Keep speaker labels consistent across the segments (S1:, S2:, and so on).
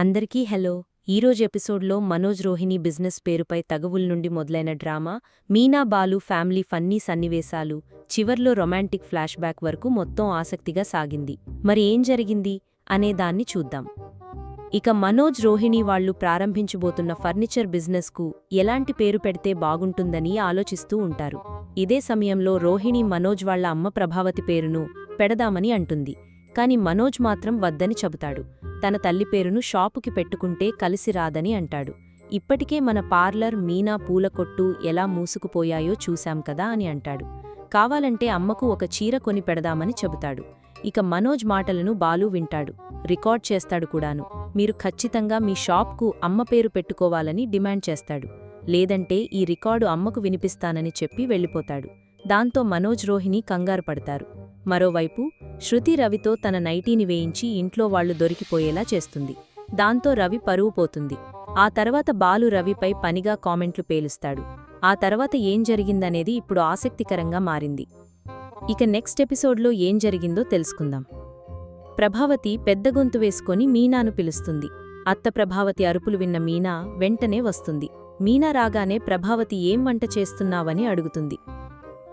S1: అందరికీ హలో. ఈరోజు ఎపిసోడ్లో మనోజ్ రోహిణి బిజినెస్ పేరుపై తగవుల నుండి మొదలైన drama, Meena Balu family funny సన్నివేశాలు, చివర్లో రొమాంటిక్ ఫ్లాష్ బ్యాక్ వరకు మొత్తం ఆసక్తిగా సాగింది. మరి ఏం జరిగింది అనేదాన్ని చూద్దాం. ఇక మనోజ్ రోహిణి వాళ్లు ప్రారంభించబోతున్న ఫర్నిచర్ బిజినెస్కు ఎలాంటి పేరు పెడితే బాగుంటుందని ఆలోచిస్తూ ఉంటారు. ఇదే సమయంలో రోహిణి మనోజ్ వాళ్ల అమ్మ ప్రభావతి పేరును పెడదామని అంటుంది. కాని మనోజ్ మాత్రం వద్దని చెబుతాడు. తన తల్లి పేరును షాపుకి పెట్టుకుంటే కలిసి రాదని అంటాడు. ఇప్పటికే మన పార్లర్, మీనా పూల కొట్టు ఎలా మూసుకుపోయాయో చూశాం కదా అని అంటాడు. కావాలంటే అమ్మకు ఒక చీర కొని పెడదామని చెబుతాడు. ఇక మనోజ్ మాటలను బాలు వింటాడు, రికార్డ్ చేస్తాడు కూడాను. మీరు ఖచ్చితంగా మీ షాప్కు అమ్మ పేరు పెట్టుకోవాలని డిమాండ్ చేస్తాడు. లేదంటే ఈ రికార్డు అమ్మకు వినిపిస్తానని చెప్పి వెళ్ళిపోతాడు. దాంతో మనోజ్ రోహిణి కంగారు పడతారు. మరోవైపు శృతి రవితో తన నైటీని వేయించి ఇంట్లో వాళ్లు దొరికిపోయేలా చేస్తుంది. దాంతో రవి పరువు పోతుంది. ఆ తర్వాత బాలు రవిపై పనిగా కామెంట్లు పేలుస్తాడు. ఆ తర్వాత ఏం జరిగిందనేది ఇప్పుడు ఆసక్తికరంగా మారింది. ఇక నెక్స్ట్ ఎపిసోడ్లో ఏం జరిగిందో తెలుసుకుందాం. ప్రభావతి పెద్ద గొంతు వేసుకొని మీనాను పిలుస్తుంది. అత్త ప్రభావతి అరుపులు విన్న మీనా వెంటనే వస్తుంది. మీనా రాగానే ప్రభావతి ఏం వంట చేస్తున్నావని అడుగుతుంది.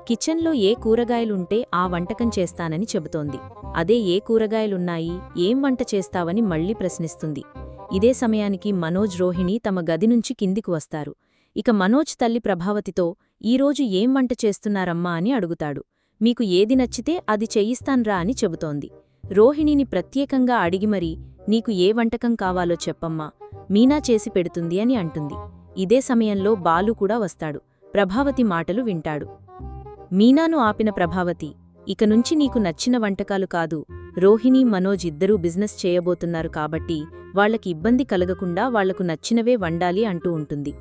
S1: కిచెన్లో ఏ కూరగాయలుంటే ఆ వంటకం చేస్తానని చెబుతోంది. అదే ఏ కూరగాయలున్నాయి, ఏం వంట చేస్తావని మళ్లీ ప్రశ్నిస్తుంది. ఇదే సమయానికి మనోజ్ రోహిణి తమ గది నుంచి కిందికి వస్తారు. ఇక మనోజ్ తల్లి ప్రభావతితో ఈరోజు ఏం వంట చేస్తున్నారమ్మా అని అడుగుతాడు. మీకు ఏది నచ్చితే అది చెయ్యిస్తాన్రా అని చెబుతోంది. రోహిణిని ప్రత్యేకంగా అడిగిమరీ నీకు ఏ వంటకం కావాలో చెప్పమ్మా, మీనా చేసి పెడుతుంది అని అంటుంది. ఇదే సమయంలో బాలు కూడా వస్తాడు. ప్రభావతి మాటలు వింటాడు. మీనాను ఆపిన ప్రభావతి, ఇక నుంచి నీకు నచ్చిన వంటకాలు కాదు, రోహిణి మనోజ్ ఇద్దరూ బిజినెస్ చేయబోతున్నారు కాబట్టి వాళ్లకి ఇబ్బంది కలగకుండా వాళ్లకు నచ్చినవే వండాలి అంటూ ఉంటుంది.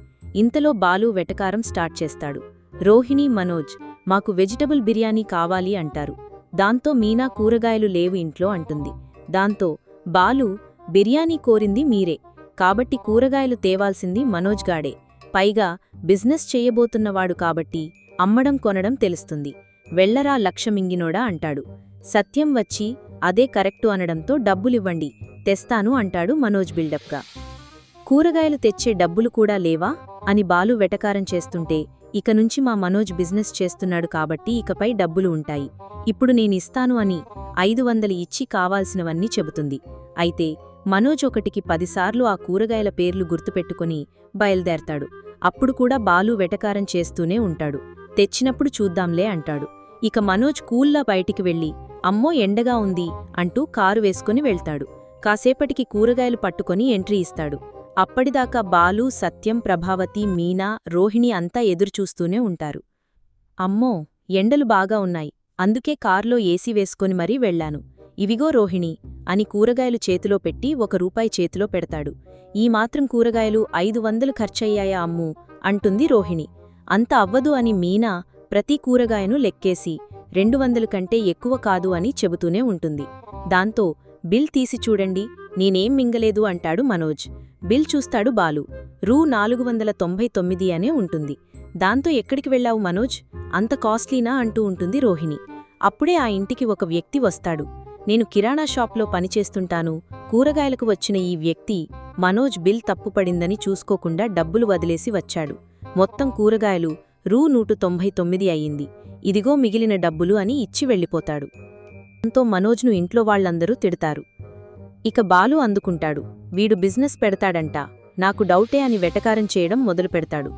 S1: ఇంతలో బాలు వెటకారం స్టార్ట్ చేస్తాడు. రోహిణి, మనోజ్ మాకు వెజిటబుల్ బిర్యానీ కావాలి అంటారు. దాంతో మీనా కూరగాయలు లేవు ఇంట్లో అంటుంది. దాంతో బాలు, బిర్యానీ కోరింది మీరే కాబట్టి కూరగాయలు తేవాల్సింది మనోజ్ గాడే, పైగా బిజినెస్ చేయబోతున్నవాడు కాబట్టి అమ్మడం కొనడం తెలుస్తుంది, వెళ్లరా లక్షమింగినోడా అంటాడు. సత్యం వచ్చి అదే కరెక్టు అనడంతో డబ్బులివ్వండి, తెస్తాను అంటాడు మనోజ్ బిల్డప్గా. కూరగాయలు తెచ్చే డబ్బులు కూడా లేవా అని బాలు వెటకారం చేస్తుంటే, ఇక నుంచి మా మనోజ్ బిజినెస్ చేస్తున్నాడు కాబట్టి ఇకపై డబ్బులు ఉంటాయి, ఇప్పుడు నేనిస్తాను అని 500 ఇచ్చి కావాల్సినవన్నీ చెబుతుంది. అయితే మనోజ్ ఒకటికి 10 సార్లు ఆ కూరగాయల పేర్లు గుర్తుపెట్టుకుని బయల్దేరతాడు. అప్పుడు కూడా బాలు వెటకారం చేస్తూనే ఉంటాడు. తెచ్చినప్పుడు చూద్దాంలే అంటాడు. ఇక మనోజ్ కూల్లా బయటికి వెళ్లి అమ్మో ఎండగా ఉంది అంటూ కారు వేసుకుని వెళ్తాడు. కాసేపటికి కూరగాయలు పట్టుకొని ఎంట్రీ ఇస్తాడు. అప్పటిదాకా బాలు, సత్యం, ప్రభావతి, మీనా, రోహిణి అంతా ఎదురుచూస్తూనే ఉంటారు. అమ్మో ఎండలు బాగా ఉన్నాయి, అందుకే కార్లో ఏసీ వేసుకొని మరీ వెళ్లాను, ఇవిగో రోహిణి అని కూరగాయలు చేతిలో పెట్టి ₹1 చేతిలో పెడతాడు. ఈ మాత్రం కూరగాయలు 500 ఖర్చయ్యాయా అమ్ము అంటుంది రోహిణి. అంత అవ్వదు అని మీనా ప్రతి కూరగాయను లెక్కేసి 200 కంటే ఎక్కువ కాదు అని చెబుతూనే ఉంటుంది. దాంతో బిల్ తీసి చూడండి, నేనేం మింగలేదు అంటాడు మనోజ్. బిల్ చూస్తాడు బాలు. ₹499 అనే ఉంటుంది. దాంతో ఎక్కడికి వెళ్లావు మనోజ్, అంత కాస్ట్లీనా అంటూ ఉంటుంది రోహిణి. అప్పుడే ఆ ఇంటికి ఒక వ్యక్తి వస్తాడు. నేను కిరాణా షాప్లో పనిచేస్తుంటాను, కూరగాయలకు వచ్చిన ఈ వ్యక్తి మనోజ్ బిల్ తప్పుపడిందని చూసుకోకుండా డబ్బులు వదిలేసి వచ్చాడు. మొత్తం కూరగాయలు ₹199 అయ్యింది, ఇదిగో మిగిలిన డబ్బులు అని ఇచ్చి వెళ్ళిపోతాడు. దాంతో మనోజ్ను ఇంట్లో వాళ్లందరూ తిడతారు. ఇక బాలు అందుకుంటాడు. వీడు బిజినెస్ పెడతాడంట, నాకు డౌటే అని వెటకారం చేయడం మొదలుపెడతాడు.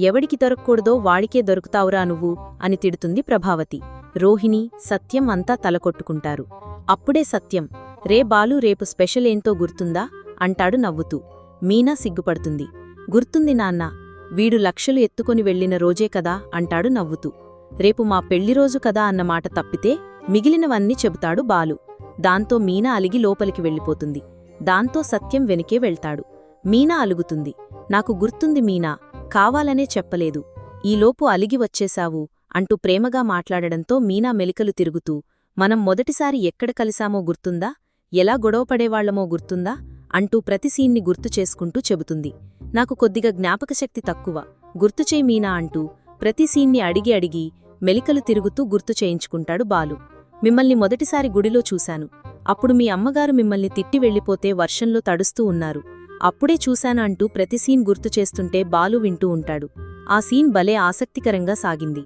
S1: ఎవడికి దొరక్కూడదో వాడికే దొరుకుతావురా నువ్వు అని తిడుతుంది ప్రభావతి. రోహిణి, సత్యం అంతా తలకొట్టుకుంటారు. అప్పుడే సత్యం, రే బాలు రేపు స్పెషల్ ఏంతో గుర్తుందా అంటాడు నవ్వుతూ. మీనా సిగ్గుపడుతుంది. గుర్తుంది నాన్నా, వీడు లక్షలు ఎత్తుకొని వెళ్లిన రోజే కదా అంటాడు నవ్వుతూ. రేపు మా పెళ్లిరోజు కదా అన్నమాట తప్పితే మిగిలినవన్నీ చెబుతాడు బాలు. దాంతో మీనా అలిగి లోపలికి వెళ్ళిపోతుంది. దాంతో సత్యం వెనుకే వెళ్తాడు. మీనా అలుగుతుంది. నాకు గుర్తుంది మీనా, కావాలనే చెప్పలేదు, ఈలోపు అలిగి వచ్చేశావు అంటూ ప్రేమగా మాట్లాడడంతో మీనా మెలికలు తిరుగుతూ, మనం మొదటిసారి ఎక్కడ కలిశామో గుర్తుందా, ఎలా గొడవపడేవాళ్లమో గుర్తుందా అంటూ ప్రతి సీన్ని గుర్తు చేసుకుంటూ చెబుతుంది. నాకు కొద్దిగా జ్ఞాపకశక్తి తక్కువ, గుర్తుచేయి మీనా అంటూ ప్రతి సీన్ని అడిగి మెలికలు తిరుగుతూ గుర్తు చేయించుకుంటాడు బాలు. మిమ్మల్ని మొదటిసారి గుడిలో చూశాను, అప్పుడు మీ అమ్మగారు మిమ్మల్ని తిట్టి వెళ్ళిపోతే వర్షంలో తడుస్తూ ఉన్నారు, అప్పుడే చూశాను అంటూ ప్రతి సీన్ గుర్తు చేస్తుంటే బాలు వింటూ ఉంటాడు. ఆ సీన్ భలే ఆసక్తికరంగా సాగింది.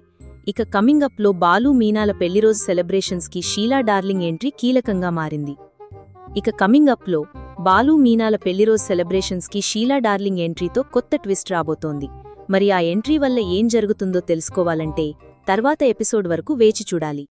S1: ఇక కమింగ్ అప్లో బాలు మీనాల పెళ్లిరోజు సెలబ్రేషన్స్కి షీలా డార్లింగ్ ఎంట్రీ కీలకంగా మారింది. షీలా డార్లింగ్ ఎంట్రీతో కొత్త ట్విస్ట్ రాబోతోంది. మరి ఆ ఎంట్రీ వల్ల ఏం జరుగుతుందో తెలుసుకోవాలంటే తర్వాత ఎపిసోడ్ వరకు వేచి చూడాలి.